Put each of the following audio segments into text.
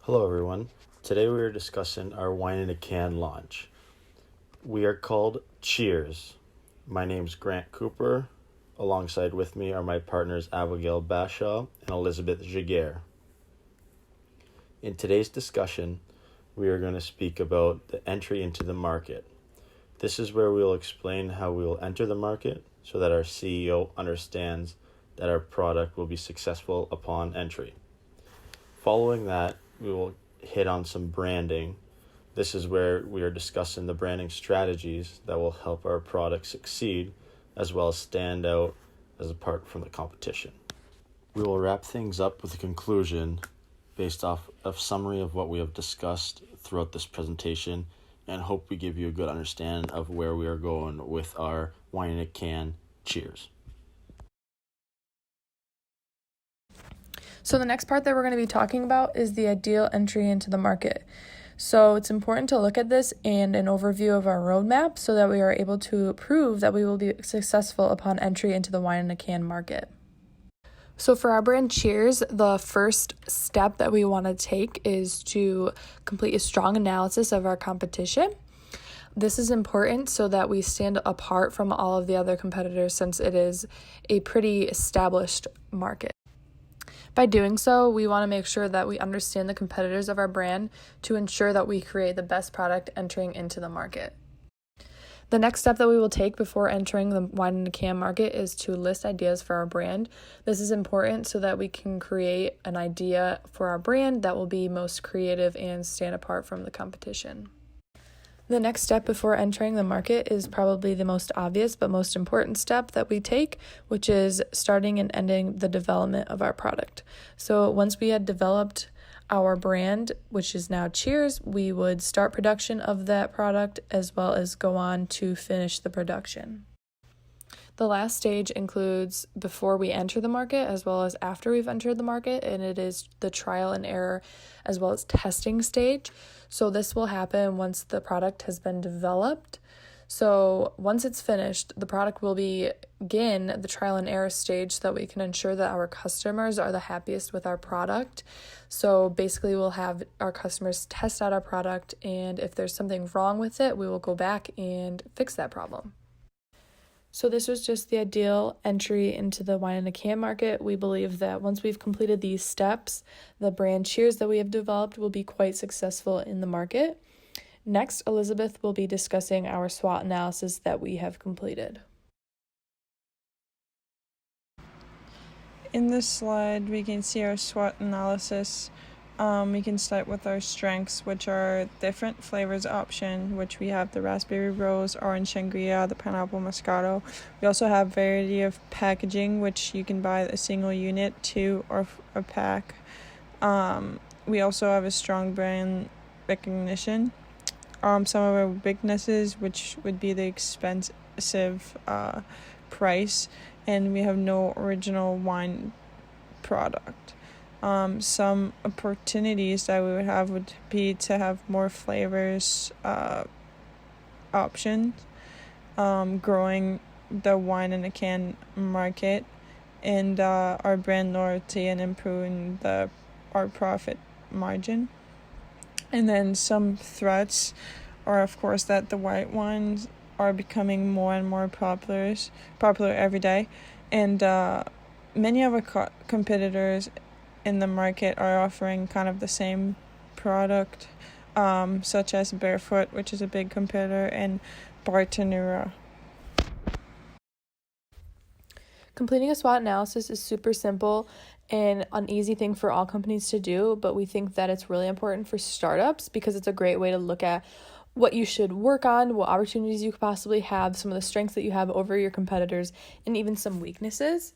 Hello, everyone. Today we are discussing our wine in a can launch. We are called Cheers. My name's Grant Cooper. Alongside with me are my partners Abigail Bashaw and Elizabeth Jaguar. In today's discussion, we are going to speak about the entry into the market. This is where we will explain how we will enter the market so that our CEO understands that our product will be successful upon entry. Following that, we will hit on some branding. This is where we are discussing the branding strategies that will help our product succeed as well as stand out as apart from the competition. We will wrap things up with a conclusion based off a summary of what we have discussed throughout this presentation and hope we give you a good understanding of where we are going with our wine in a can. Cheers. So the next part that we're going to be talking about is the ideal entry into the market. So it's important to look at this and an overview of our roadmap so that we are able to prove that we will be successful upon entry into the wine in a can market. So for our brand Cheers, the first step that we want to take is to complete a strong analysis of our competition. This is important so that we stand apart from all of the other competitors since it is a pretty established market. By doing so, we want to make sure that we understand the competitors of our brand to ensure that we create the best product entering into the market. The next step that we will take before entering the wine in a can market is to list ideas for our brand. This is important so that we can create an idea for our brand that will be most creative and stand apart from the competition. The next step before entering the market is probably the most obvious but most important step that we take, which is starting and ending the development of our product. So once we had developed our brand, which is now Cheers, we would start production of that product as well as go on to finish the production. The last stage includes before we enter the market as well as after we've entered the market, and it is the trial and error as well as testing stage. So this will happen once the product has been developed. So once it's finished, the product will begin the trial and error stage so that we can ensure that our customers are the happiest with our product. So basically we'll have our customers test out our product, and if there's something wrong with it, we will go back and fix that problem. So this was just the ideal entry into the wine in a can market. We believe that once we've completed these steps, the brand Cheers that we have developed will be quite successful in the market. Next, Elizabeth will be discussing our SWOT analysis that we have completed. In this slide, we can see our SWOT analysis. We can start with our strengths, which are different flavors option, which we have the raspberry rose, orange sangria, the pineapple moscato. We also have variety of packaging, which you can buy a single unit, two, or a pack. We also have a strong brand recognition. Some of our weaknesses, which would be the expensive price, and we have no original wine product. Some opportunities that we would have would be to have more flavors options, growing the wine in a can market, and our brand loyalty and improving our profit margin. And then some threats are, of course, that the white wines are becoming more and more popular every day, and many of our competitors in the market are offering kind of the same product, such as Barefoot, which is a big competitor, and Bartenura. Completing a SWOT analysis is super simple and an easy thing for all companies to do, but we think that it's really important for startups because it's a great way to look at what you should work on, what opportunities you could possibly have, some of the strengths that you have over your competitors, and even some weaknesses.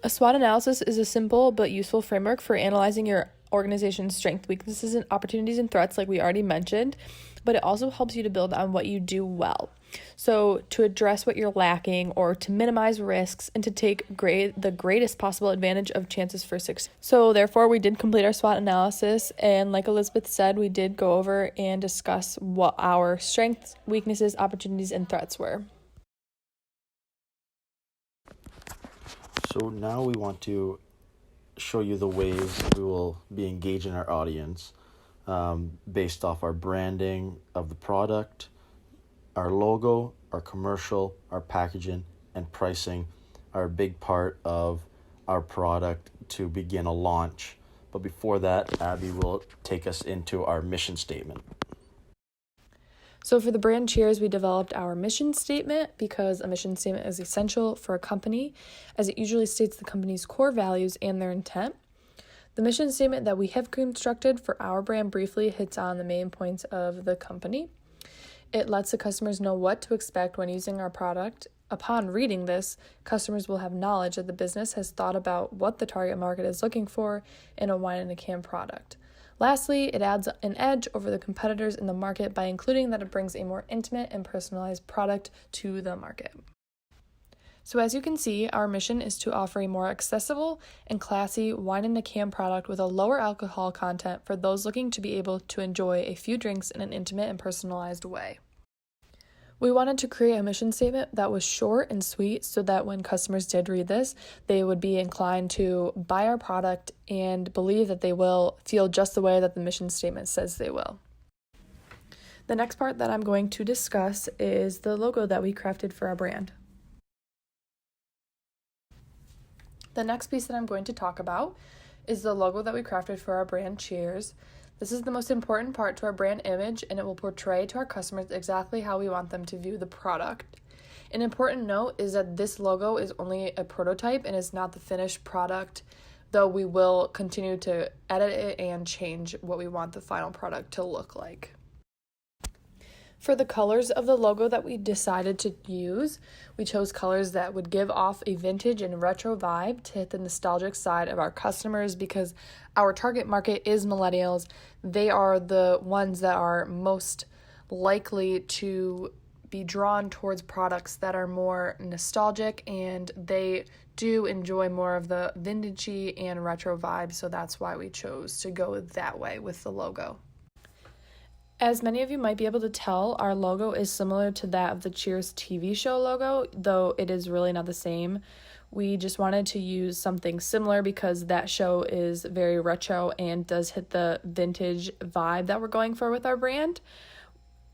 A SWOT analysis is a simple but useful framework for analyzing your organization's strengths, weaknesses, and opportunities and threats like we already mentioned, but it also helps you to build on what you do well. So to address what you're lacking or to minimize risks and to take the greatest possible advantage of chances for success. So therefore, we did complete our SWOT analysis, and like Elizabeth said, we did go over and discuss what our strengths, weaknesses, opportunities, and threats were. So now we want to show you the ways we will be engaging our audience. based off our branding of the product, our logo, our commercial, our packaging, and pricing are a big part of our product to begin a launch. But before that, Abby will take us into our mission statement. So for the brand Cheers, we developed our mission statement because a mission statement is essential for a company, as it usually states the company's core values and their intent. The mission statement that we have constructed for our brand briefly hits on the main points of the company. It lets the customers know what to expect when using our product. Upon reading this, customers will have knowledge that the business has thought about what the target market is looking for in a wine in a can product. Lastly, it adds an edge over the competitors in the market by including that it brings a more intimate and personalized product to the market. So as you can see, our mission is to offer a more accessible and classy wine in a can product with a lower alcohol content for those looking to be able to enjoy a few drinks in an intimate and personalized way. We wanted to create a mission statement that was short and sweet so that when customers did read this, they would be inclined to buy our product and believe that they will feel just the way that the mission statement says they will. The next part that I'm going to discuss is the logo that we crafted for our brand. The next piece that I'm going to talk about is the logo that we crafted for our brand Cheers. This is the most important part to our brand image, and it will portray to our customers exactly how we want them to view the product. An important note is that this logo is only a prototype and is not the finished product, though we will continue to edit it and change what we want the final product to look like. For the colors of the logo that we decided to use, we chose colors that would give off a vintage and retro vibe to hit the nostalgic side of our customers because our target market is millennials. They are the ones that are most likely to be drawn towards products that are more nostalgic, and they do enjoy more of the vintagey and retro vibe, so that's why we chose to go that way with the logo. As many of you might be able to tell, our logo is similar to that of the Cheers TV show logo, though it is really not the same. We just wanted to use something similar because that show is very retro and does hit the vintage vibe that we're going for with our brand.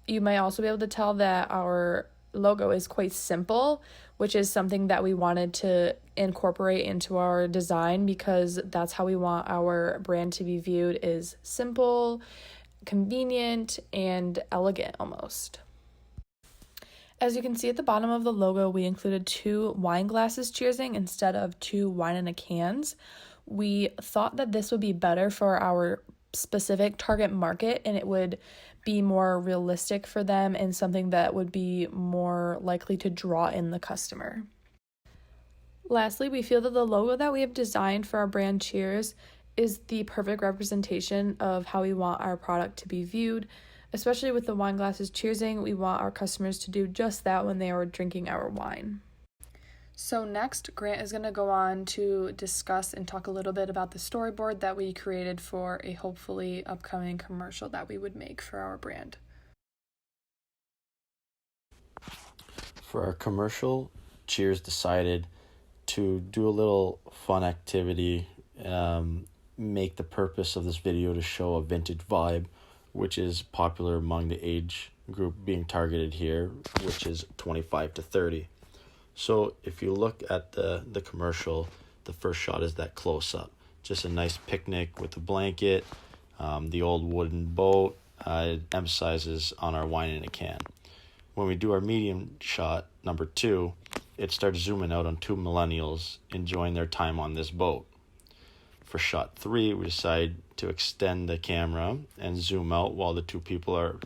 You might also be able to tell that our logo is quite simple, which is something that we wanted to incorporate into our design because that's how we want our brand to be viewed, is simple, convenient, and elegant almost. As you can see at the bottom of the logo, we included 2 wine glasses cheersing instead of 2 wine in a cans. We thought that this would be better for our specific target market and it would be more realistic for them and something that would be more likely to draw in the customer. Lastly, we feel that the logo that we have designed for our brand Cheers is the perfect representation of how we want our product to be viewed. Especially with the wine glasses cheersing, we want our customers to do just that when they are drinking our wine. So next, Grant is going to go on to discuss and talk a little bit about the storyboard that we created for a hopefully upcoming commercial that we would make for our brand. For our commercial, Cheers decided to do a little fun activity, make the purpose of this video to show a vintage vibe, which is popular among the age group being targeted here, which is 25 to 30. So if you look at the commercial, the first shot is that close-up. Just a nice picnic with a blanket, the old wooden boat. It emphasizes on our wine in a can. When we do our medium shot, number 2, it starts zooming out on 2 millennials enjoying their time on this boat. For shot 3, we decide to extend the camera and zoom out while the 2 people are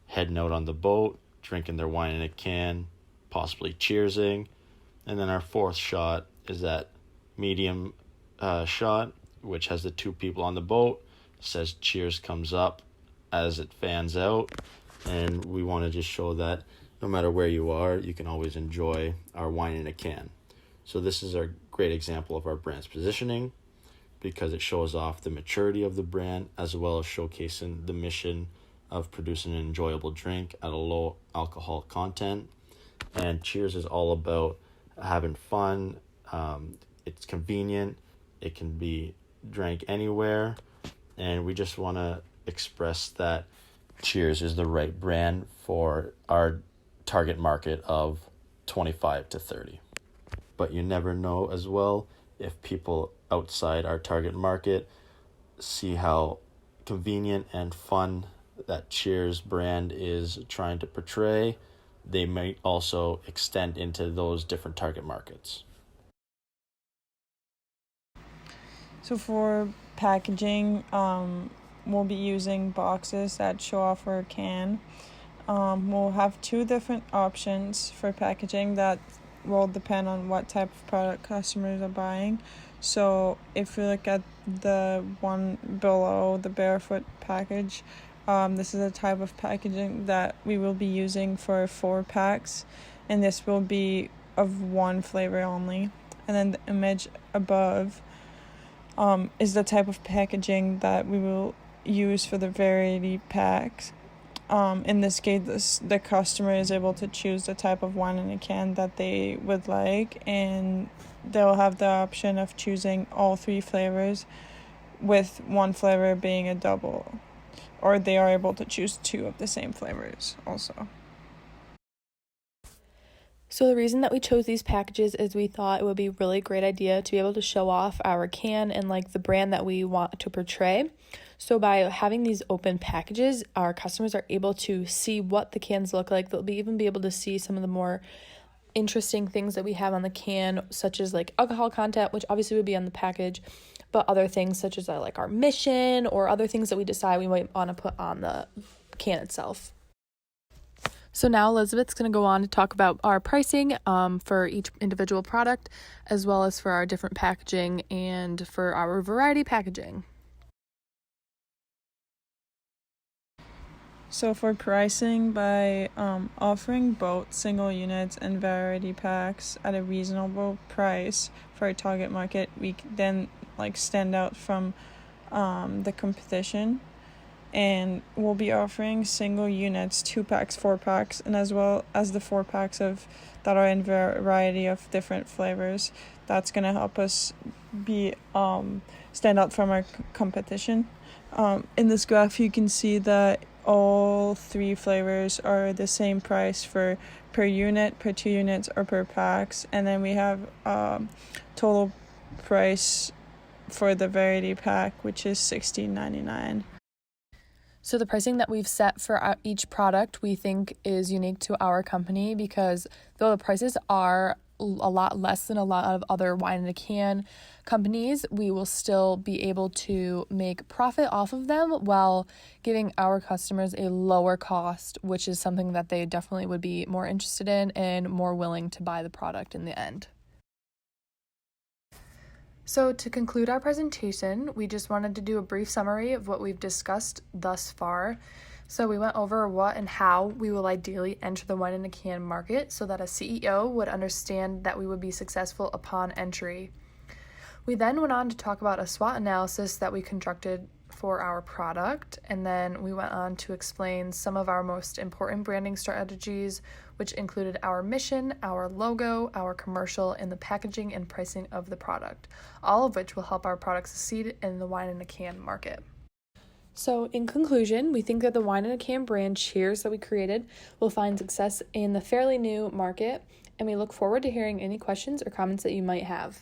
heading out on the boat, drinking their wine in a can, possibly cheersing. And then our 4th shot is that medium shot, which has the 2 people on the boat. It says cheers comes up as it fans out. And we want to just show that no matter where you are, you can always enjoy our wine in a can. So this is a great example of our brand's positioning, because it shows off the maturity of the brand as well as showcasing the mission of producing an enjoyable drink at a low alcohol content. And Cheers is all about having fun. It's convenient. It can be drank anywhere. And we just want to express that Cheers is the right brand for our target market of 25 to 30. But you never know as well if people outside our target market see how convenient and fun that Cheers brand is trying to portray. They might also extend into those different target markets. So for packaging, we'll be using boxes that show off our can. We'll have two different options for packaging that will depend on what type of product customers are buying. So if you look at the one below, the barefoot package, this is a type of packaging that we will be using for 4-packs, and this will be of one flavor only. And then the image above is the type of packaging that we will use for the variety packs. In this case, the customer is able to choose the type of wine in a can that they would like, and they'll have the option of choosing all 3 flavors, with one flavor being a double, or they are able to choose 2 of the same flavors also. So the reason that we chose these packages is we thought it would be a really great idea to be able to show off our can and like the brand that we want to portray. So by having these open packages, our customers are able to see what the cans look like. They'll even be able to see some of the more interesting things that we have on the can, such as like alcohol content, which obviously would be on the package, but other things such as like our mission or other things that we decide we might want to put on the can itself. So now Elizabeth's going to go on to talk about our pricing for each individual product, as well as for our different packaging and for our variety packaging. So for pricing, by offering both single units and variety packs at a reasonable price for our target market, we then stand out from the competition. And we'll be offering single units, 2-packs, 4-packs, and as well as the 4-packs that are in variety of different flavors. That's gonna help us be stand out from our competition. In this graph, you can see that all 3 flavors are the same price for per unit, per 2 units, or per packs, and then we have total price for the variety pack, which is $16.99. So the pricing that we've set for each product we think is unique to our company, because though the prices are a lot less than a lot of other wine in a can companies, we will still be able to make profit off of them while giving our customers a lower cost, which is something that they definitely would be more interested in and more willing to buy the product in the end. So to conclude our presentation, we just wanted to do a brief summary of what we've discussed thus far. So we went over what and how we will ideally enter the wine in a can market so that a CEO would understand that we would be successful upon entry. We then went on to talk about a SWOT analysis that we conducted for our product, and then we went on to explain some of our most important branding strategies, which included our mission, our logo, our commercial, and the packaging and pricing of the product, all of which will help our product succeed in the wine in a can market. So in conclusion, we think that the wine in a can brand Cheers that we created will find success in the fairly new market, and we look forward to hearing any questions or comments that you might have.